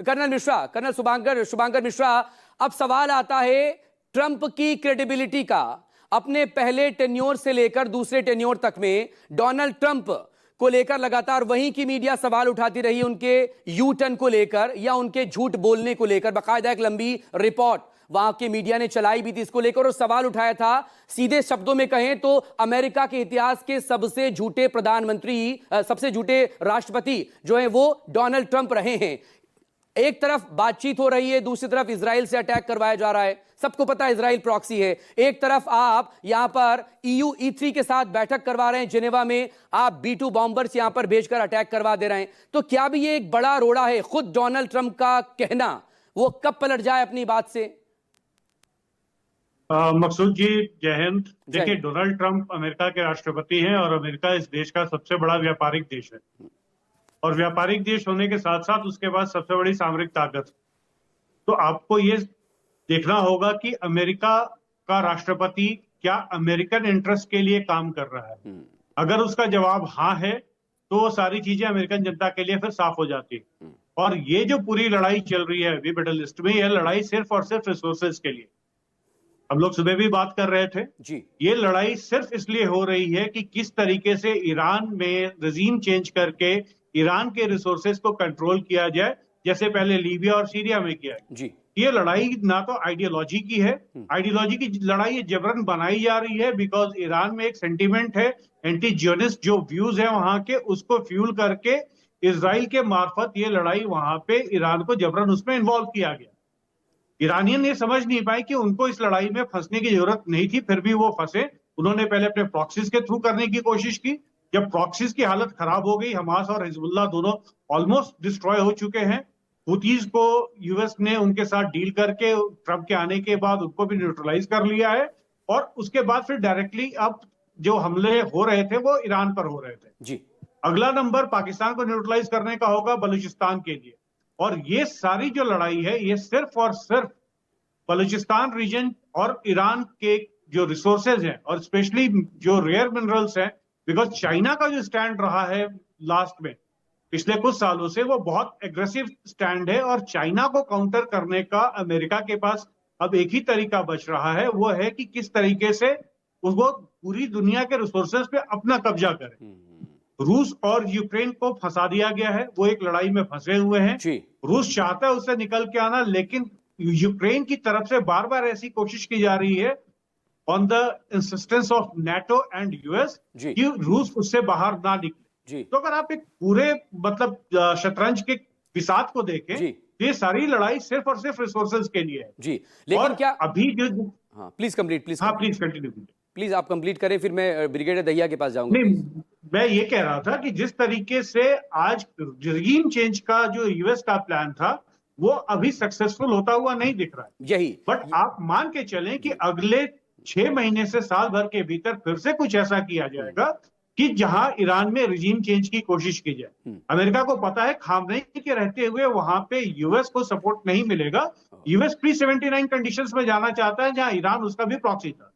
Colonel Shubhankar Mishra, अब सवाल आता है ट्रंप की क्रेडिबिलिटी का। अपने पहले टेन्योर से लेकर दूसरे टेन्योर तक में डोनाल्ड ट्रंप को लेकर लगातार वहीं की मीडिया सवाल उठाती रही, उनके यू टर्न को लेकर या उनके झूठ बोलने को लेकर। बाकायदा एक लंबी रिपोर्ट वहां के मीडिया ने चलाई भी थी इसको लेकर और सवाल उठाया था। सीधे शब्दों में कहें तो अमेरिका के इतिहास के सबसे झूठे प्रधानमंत्री, सबसे झूठे राष्ट्रपति जो है वो डोनाल्ड ट्रंप रहे हैं। एक तरफ बातचीत हो रही है, दूसरी तरफ इजराइल से अटैक करवाया जा रहा है। सबको पता है इजराइल प्रॉक्सी है। एक तरफ आप यहां पर EU E3 के साथ बैठक करवा रहे हैं जिनेवा में, आप B2 बॉम्बर्स यहां पर भेजकर अटैक करवा दे रहे हैं। तो क्या भी ये एक बड़ा रोड़ा है? खुद डोनाल्ड ट्रंप का कहना, वो कब पलट जाए अपनी बात से? मकसूद जी, जय हिंद। देखिए, डोनाल्ड ट्रंप अमेरिका के राष्ट्रपति हैं और अमेरिका इस देश का सबसे बड़ा व्यापारिक देश है और व्यापारिक देश होने के साथ साथ उसके पास सबसे बड़ी सामरिक ताकत है। तो आपको ये देखना होगा कि अमेरिका का राष्ट्रपति क्या अमेरिकन इंटरेस्ट के लिए काम कर रहा है। अगर उसका जवाब हाँ है तो वो सारी चीजें अमेरिकन जनता के लिए फिर साफ हो जाती है। और ये जो पूरी लड़ाई चल रही है अभी मिडिल ईस्ट में, यह लड़ाई सिर्फ और सिर्फ रिसोर्सेज के लिए। हम लोग सुबह भी बात कर रहे थे जी। ये लड़ाई सिर्फ इसलिए हो रही है कि किस तरीके से ईरान में रजीम चेंज करके ईरान के रिसोर्सेज को कंट्रोल किया जाए, जैसे पहले लीबिया और सीरिया में किया जी। ये लड़ाई ना तो आइडियोलॉजी की है, आइडियोलॉजी की लड़ाई ये जबरन बनाई जा रही है बिकॉज ईरान में एक सेंटीमेंट है, एंटी जियोनिस्ट जो व्यूज है वहां के, उसको फ्यूल करके इजराइल के मार्फत ये लड़ाई वहां पे ईरान को जबरन उसमें इन्वॉल्व किया गया। ईरानियन ये समझ नहीं पाए कि उनको इस लड़ाई में फंसने की जरूरत नहीं थी, फिर भी वो फंसे। उन्होंने पहले अपने प्रॉक्सीज के थ्रू करने की कोशिश की। जब प्रॉक्सीज की हालत खराब हो गई, हमास और हिजबुल्लाह दोनों ऑलमोस्ट डिस्ट्रॉय हो चुके हैं। हुतीज को यूएस ने उनके साथ डील करके ट्रंप के आने के बाद उनको भी न्यूट्रलाइज कर लिया है और उसके बाद फिर डायरेक्टली अब जो हमले हो रहे थे वो ईरान पर हो रहे थे जी। अगला नंबर पाकिस्तान को न्यूट्रलाइज करने का होगा बलूचिस्तान के लिए। और ये सारी जो लड़ाई है ये सिर्फ और सिर्फ बलूचिस्तान रीजन और ईरान के जो रिसोर्सेज हैं और स्पेशली जो रेयर मिनरल्स हैं, बिकॉज चाइना का जो स्टैंड रहा है लास्ट में पिछले कुछ सालों से, वो बहुत एग्रेसिव स्टैंड है और चाइना को काउंटर करने का अमेरिका के पास अब एक ही तरीका बच रहा है, वो है कि किस तरीके से उसको पूरी दुनिया के रिसोर्सेज पे अपना कब्जा करे। रूस और यूक्रेन को फंसा दिया गया है, वो एक लड़ाई में फंसे हुए हैं। रूस चाहता है उससे निकल के आना, लेकिन यूक्रेन की तरफ से बार बार ऐसी कोशिश की जा रही है on the insistence of NATO and US कि रूस उससे बाहर ना निकले। तो अगर आप एक पूरे मतलब शतरंज के बिसात को देखें, ये सारी लड़ाई सिर्फ और सिर्फ रिसोर्सेज के लिए है जी। लेकिन क्या अभी जो प्लीज कंटिन्यू प्लीज आप कंप्लीट करें, फिर मैं ब्रिगेडियर दहिया के पास जाऊंगा। नहीं, मैं ये कह रहा था कि जिस तरीके से आज रजीम चेंज का जो US का प्लान था वो अभी सक्सेसफुल होता हुआ नहीं दिख रहा है यही। बट आप मान के चलें कि अगले 6 महीने से साल भर के भीतर फिर से कुछ ऐसा किया जाएगा कि जहां ईरान में रजीम चेंज की कोशिश की जाए। अमेरिका को पता है खामनेई के रहते हुए वहां पे US को सपोर्ट नहीं मिलेगा। US प्री-79 कंडीशंस में जाना चाहता है जहां ईरान उसका भी प्रॉक्सी था।